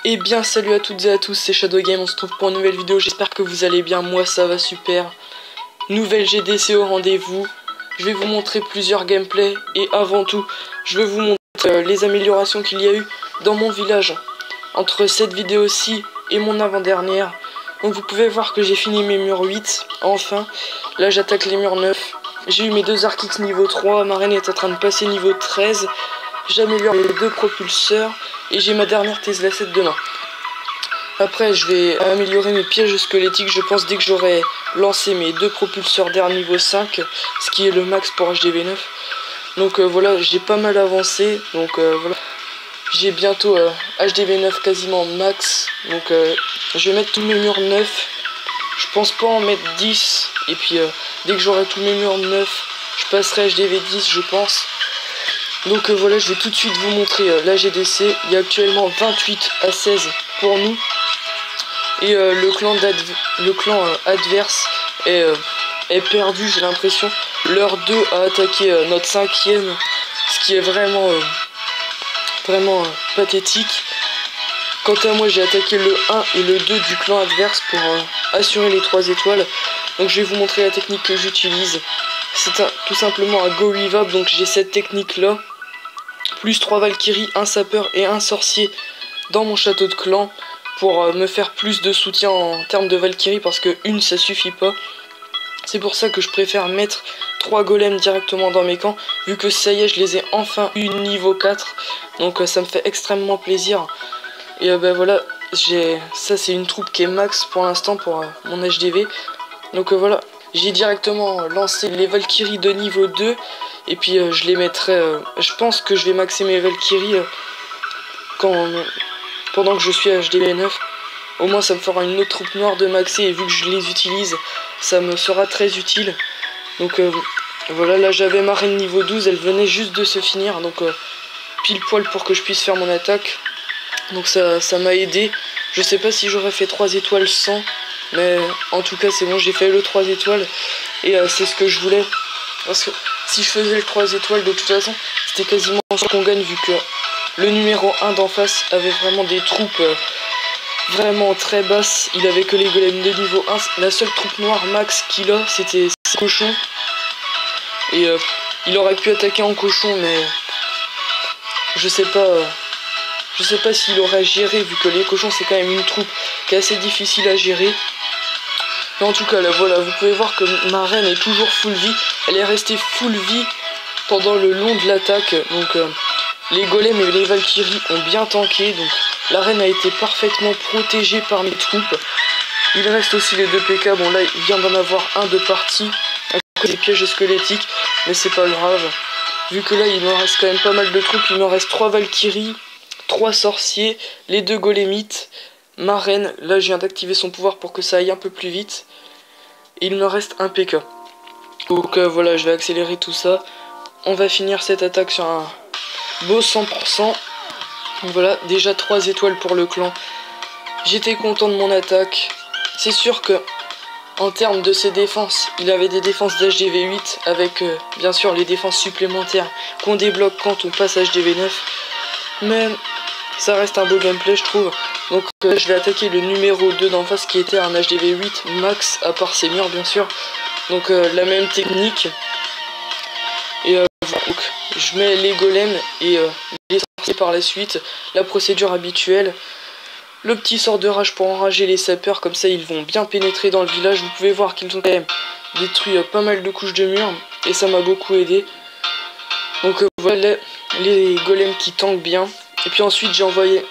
Et bien salut à toutes et à tous, c'est Shadow Game, on se trouve pour une nouvelle vidéo, j'espère que vous allez bien, moi ça va super. Nouvelle GDC au rendez-vous, je vais vous montrer plusieurs gameplays et avant tout, je vais vous montrer les améliorations qu'il y a eu dans mon village entre cette vidéo-ci et mon avant-dernière. Donc vous pouvez voir que j'ai fini mes murs 8, enfin, là j'attaque les murs 9. J'ai eu mes deux Arc-X niveau 3, ma reine est en train de passer niveau 13. J'améliore les deux propulseurs et j'ai ma dernière Tesla 7 demain. Après je vais améliorer mes pièges squelettiques, je pense, dès que j'aurai lancé mes deux propulseurs d'air niveau 5, ce qui est le max pour HDV9. Donc voilà, j'ai pas mal avancé, donc voilà. J'ai bientôt HDV9 quasiment max, donc je vais mettre tous mes murs 9. Je pense pas en mettre 10, et puis dès que j'aurai tous mes murs 9, je passerai HDV10 je pense. Donc voilà, je vais tout de suite vous montrer la GDC. Il y a actuellement 28 à 16 pour nous. Et le clan adverse est perdu, j'ai l'impression. L'heure 2 a attaqué notre 5ème, ce qui est vraiment pathétique. Quant à moi, j'ai attaqué le 1 et le 2 du clan adverse pour assurer les 3 étoiles. Donc je vais vous montrer la technique que j'utilise. C'est tout simplement un Go Revive, donc j'ai cette technique là. Plus 3 Valkyries, un sapeur et un sorcier dans mon château de clan pour me faire plus de soutien en termes de Valkyries, parce que une ça suffit pas. C'est pour ça que je préfère mettre 3 golems directement dans mes camps, vu que ça y est, je les ai enfin eu niveau 4. Donc ça me fait extrêmement plaisir. Et ben voilà, ça c'est une troupe qui est max pour l'instant pour mon HDV. Donc voilà, j'ai directement lancé les Valkyries de niveau 2. Et puis je les mettrai, je pense que je vais maxer mes Valkyries pendant que je suis à HDV9. Au moins ça me fera une autre troupe noire de maxer, et vu que je les utilise, ça me sera très utile. Donc voilà, là j'avais ma reine niveau 12, elle venait juste de se finir, donc pile poil pour que je puisse faire mon attaque. Donc ça m'a aidé. Je sais pas si j'aurais fait 3 étoiles sans, mais en tout cas c'est bon, j'ai fait le 3 étoiles, et c'est ce que je voulais. Parce que si je faisais le 3 étoiles, de toute façon, c'était quasiment sûr qu'on gagne, vu que le numéro 1 d'en face avait vraiment des troupes vraiment très basses. Il avait que les golems de niveau 1. La seule troupe noire max qu'il a, c'était ses cochons. Et il aurait pu attaquer en cochon, mais je sais pas s'il aurait géré, vu que les cochons c'est quand même une troupe qui est assez difficile à gérer. Mais en tout cas là voilà, vous pouvez voir que ma reine est toujours full vie. Elle est restée full vie pendant le long de l'attaque. Donc les golems et les valkyries ont bien tanké. Donc la reine a été parfaitement protégée par mes troupes. Il reste aussi les 2 PK. Bon là il vient d'en avoir un de parti à cause des pièges squelettiques, mais c'est pas grave. Vu que là il me reste quand même pas mal de troupes. Il me reste 3 valkyries, 3 sorciers, les 2 golémites, ma reine. Là je viens d'activer son pouvoir pour que ça aille un peu plus vite. Et il me reste un PK. Donc voilà, je vais accélérer tout ça. On va finir cette attaque sur un beau 100%. Donc voilà, déjà 3 étoiles pour le clan. J'étais content de mon attaque. C'est sûr que en termes de ses défenses, il avait des défenses d'HDV8 avec bien sûr les défenses supplémentaires qu'on débloque quand on passe HDV9. Mais ça reste un beau gameplay, je trouve. Donc je vais attaquer le numéro 2 d'en face, qui était un HDV8 max, à part ses murs bien sûr. Donc la même technique. Et donc, je mets les golems et les sorciers par la suite. La procédure habituelle. Le petit sort de rage pour enrager les sapeurs, comme ça ils vont bien pénétrer dans le village. Vous pouvez voir qu'ils ont quand même détruit pas mal de couches de murs, et ça m'a beaucoup aidé. Donc voilà les golems qui tankent bien. Et puis ensuite j'ai envoyé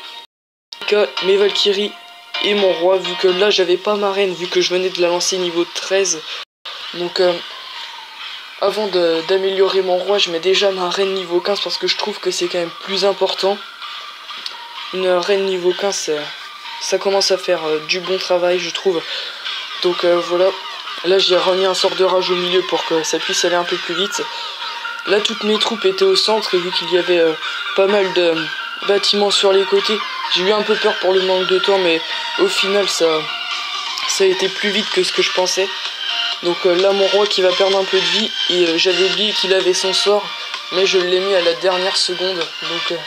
mes Valkyries et mon roi, vu que là j'avais pas ma reine, vu que je venais de la lancer niveau 13. Donc avant d'améliorer mon roi, je mets déjà ma reine niveau 15, parce que je trouve que c'est quand même plus important. Une reine niveau 15, ça commence à faire du bon travail, je trouve. Donc voilà, là j'ai remis un sort de rage au milieu pour que ça puisse aller un peu plus vite. Là toutes mes troupes étaient au centre, et vu qu'il y avait pas mal de bâtiments sur les côtés, j'ai eu un peu peur pour le manque de temps, mais au final ça a été plus vite que ce que je pensais. Donc là mon roi qui va perdre un peu de vie, et j'avais oublié qu'il avait son sort, mais je l'ai mis à la dernière seconde, donc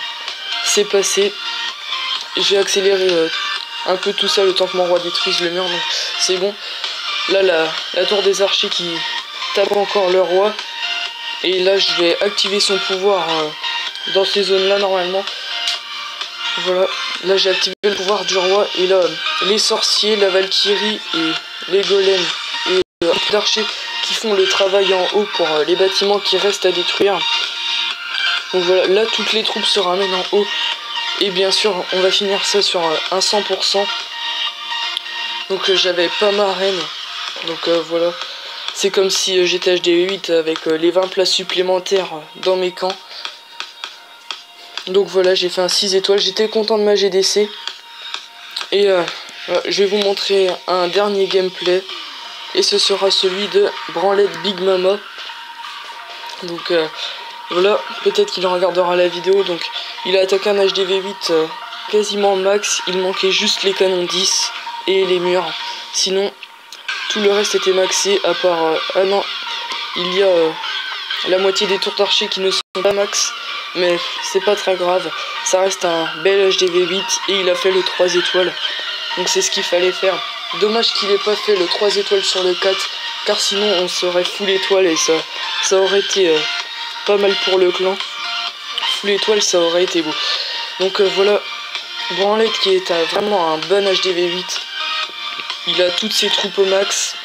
c'est passé. j'ai accéléré un peu tout ça le temps que mon roi détruise le mur, donc c'est bon. Là la tour des archers qui tape encore le roi, et là je vais activer son pouvoir dans ces zones là normalement. Voilà, là j'ai activé le pouvoir du roi, et là les sorciers, la Valkyrie et les golems et d'archers qui font le travail en haut pour les bâtiments qui restent à détruire. Donc voilà, là toutes les troupes se ramènent en haut, et bien sûr on va finir ça sur un 100%. Donc j'avais pas ma reine, donc voilà, c'est comme si j'étais HD8 avec les 20 places supplémentaires dans mes camps. Donc voilà, j'ai fait un 6 étoiles, j'étais content de ma GDC. Et je vais vous montrer un dernier gameplay, et ce sera celui de Branlette Big Mama. Donc voilà, peut-être qu'il regardera la vidéo. Donc il a attaqué un HDV8 quasiment max, il manquait juste les canons 10 et les murs. Sinon tout le reste était maxé, à part ah non, il y a la moitié des tours d'archer qui ne sont pas max, mais c'est pas très grave, ça reste un bel HDV8 et il a fait le 3 étoiles, donc c'est ce qu'il fallait faire. Dommage qu'il ait pas fait le 3 étoiles sur le 4, car sinon on serait full étoile et ça aurait été pas mal pour le clan. Full étoile, ça aurait été beau. Donc voilà, Branlette qui est vraiment un bon HDV8. Il a toutes ses troupes au max,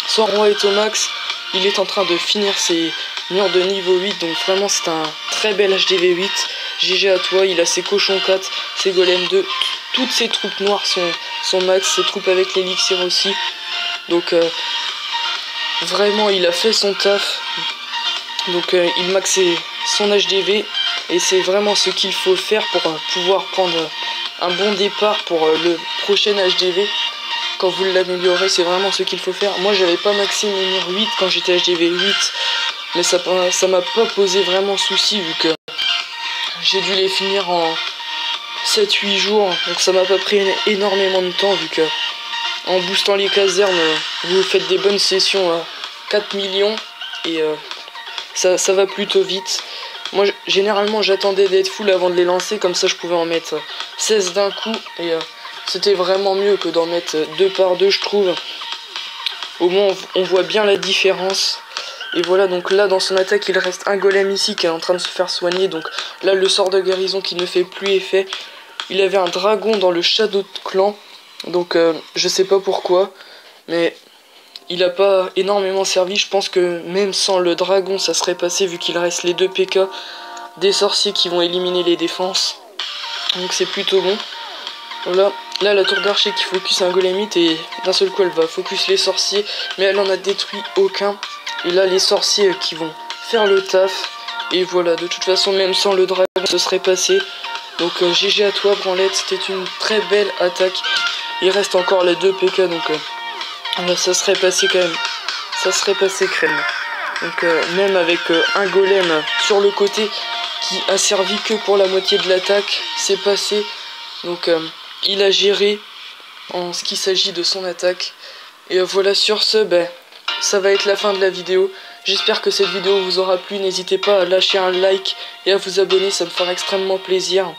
son roi est au max, il est en train de finir ses murs de niveau 8, donc vraiment c'est un très bel HDV8. GG à toi, il a ses cochons 4, ses golems 2, toutes ses troupes noires sont max, ses troupes avec l'élixir aussi. Donc vraiment il a fait son taf, donc il maxe son HDV, et c'est vraiment ce qu'il faut faire pour pouvoir prendre un bon départ pour le prochain HDV. Quand vous l'améliorez, c'est vraiment ce qu'il faut faire. Moi j'avais pas maxé mes murs 8 quand j'étais HDV 8, mais ça m'a pas posé vraiment souci, vu que j'ai dû les finir en 7-8 jours, donc ça m'a pas pris énormément de temps, vu que en boostant les casernes vous faites des bonnes sessions à 4 millions, et ça va plutôt vite. Moi généralement j'attendais d'être full avant de les lancer, comme ça je pouvais en mettre 16 d'un coup, et c'était vraiment mieux que d'en mettre 2 par 2, je trouve. Au moins on voit bien la différence. Et voilà, donc là dans son attaque il reste un golem ici qui est en train de se faire soigner. Donc là le sort de guérison qui ne fait plus effet. Il avait un dragon dans le Shadow Clan, donc je sais pas pourquoi, mais il a pas énormément servi. Je pense que même sans le dragon ça serait passé, vu qu'il reste les 2 PK des sorciers qui vont éliminer les défenses. Donc c'est plutôt bon. Voilà, là la tour d'archer qui focus un golemite, et d'un seul coup elle va focus les sorciers, mais elle en a détruit aucun. Et là les sorciers qui vont faire le taf, et voilà, de toute façon même sans le dragon ce serait passé. Donc GG à toi Branlette, c'était une très belle attaque. Il reste encore les 2 PK, donc là ça serait passé quand même, ça serait passé crème. Donc même avec un golem sur le côté qui a servi que pour la moitié de l'attaque, c'est passé. Donc il a géré en ce qui s'agit de son attaque. Et voilà, sur ce, ça va être la fin de la vidéo. J'espère que cette vidéo vous aura plu. N'hésitez pas à lâcher un like et à vous abonner, ça me fera extrêmement plaisir.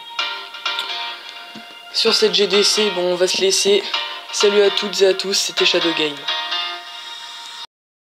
Sur cette GDC, bon, on va se laisser. Salut à toutes et à tous, c'était Shadow Game.